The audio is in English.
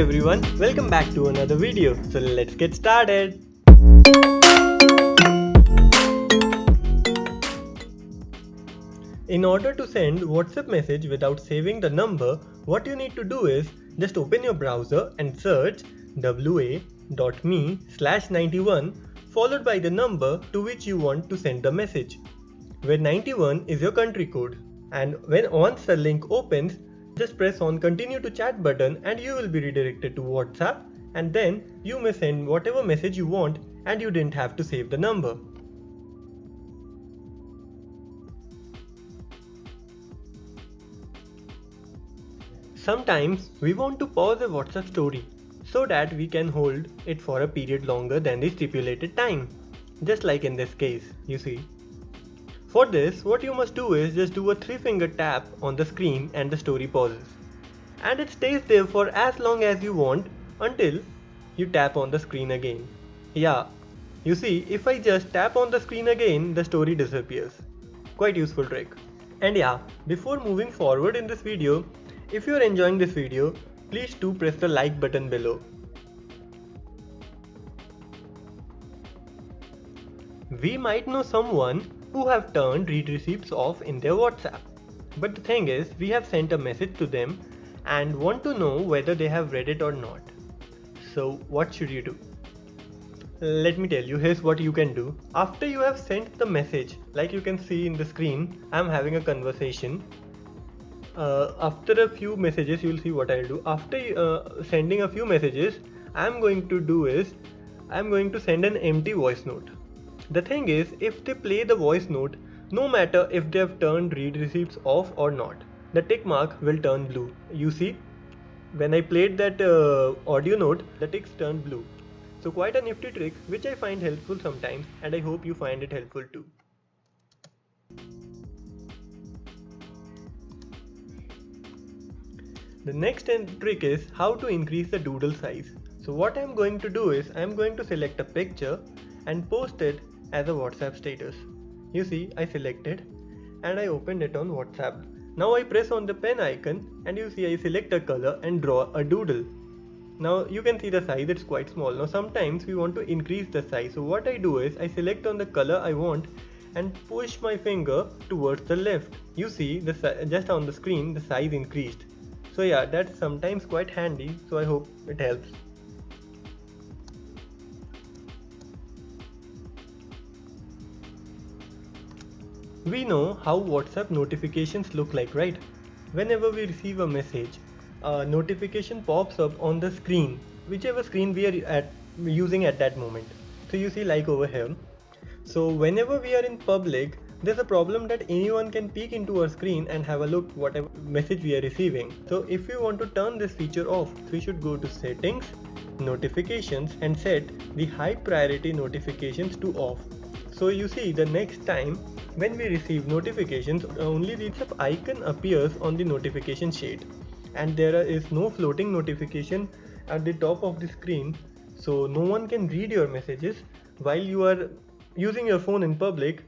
everyone, welcome back to another video. So let's get started. In order to send WhatsApp message without saving the number, what you need to do is just open your browser and search wa.me/91 followed by the number to which you want to send the message, where 91 is your country code. And once the link opens, just press on continue to chat button and you will be redirected to WhatsApp, and then you may send whatever message you want and you didn't have to save the number. Sometimes we want to pause a WhatsApp story so that we can hold it for a period longer than the stipulated time, just like in this case, you see. For this, what you must do is just do a 3-finger tap on the screen and the story pauses. And it stays there for as long as you want until you tap on the screen again. Yeah, you see, if I just tap on the screen again, the story disappears. Quite useful trick. And yeah, before moving forward in this video, if you are enjoying this video, please do press the like button below. We might know someone who have turned read receipts off in their WhatsApp. But the thing is, we have sent a message to them and want to know whether they have read it or not. So what should you do? Let me tell you, here's what you can do. After you have sent the message, like you can see in the screen, I'm having a conversation. After a few messages, you'll see what I'll do. After sending a few messages, I'm going to send an empty voice note. The thing is, if they play the voice note, no matter if they have turned read receipts off or not, the tick mark will turn blue. You see, when I played that audio note, the ticks turned blue. So quite a nifty trick which I find helpful sometimes, and I hope you find it helpful too. The next trick is how to increase the doodle size. So what I'm going to do is I'm going to select a picture and post it as a WhatsApp status. You see, I selected and I opened it on WhatsApp. Now I press on the pen icon and you see I select a color and draw a doodle. Now you can see the size, it's quite small. Now sometimes we want to increase the size. So what I do is I select on the color I want and push my finger towards the left. You see, just on the screen the size increased. So yeah, that's sometimes quite handy, so I hope it helps. We know how WhatsApp notifications look like, right? Whenever we receive a message, a notification pops up on the screen, whichever screen we are using at that moment. So you see, like over here. So whenever we are in public, there's a problem that anyone can peek into our screen and have a look whatever message we are receiving. So if we want to turn this feature off, we should go to settings, notifications, and set the high priority notifications to off. So you see, the next time when we receive notifications, only the WhatsApp icon appears on the notification shade and there is no floating notification at the top of the screen, so no one can read your messages while you are using your phone in public.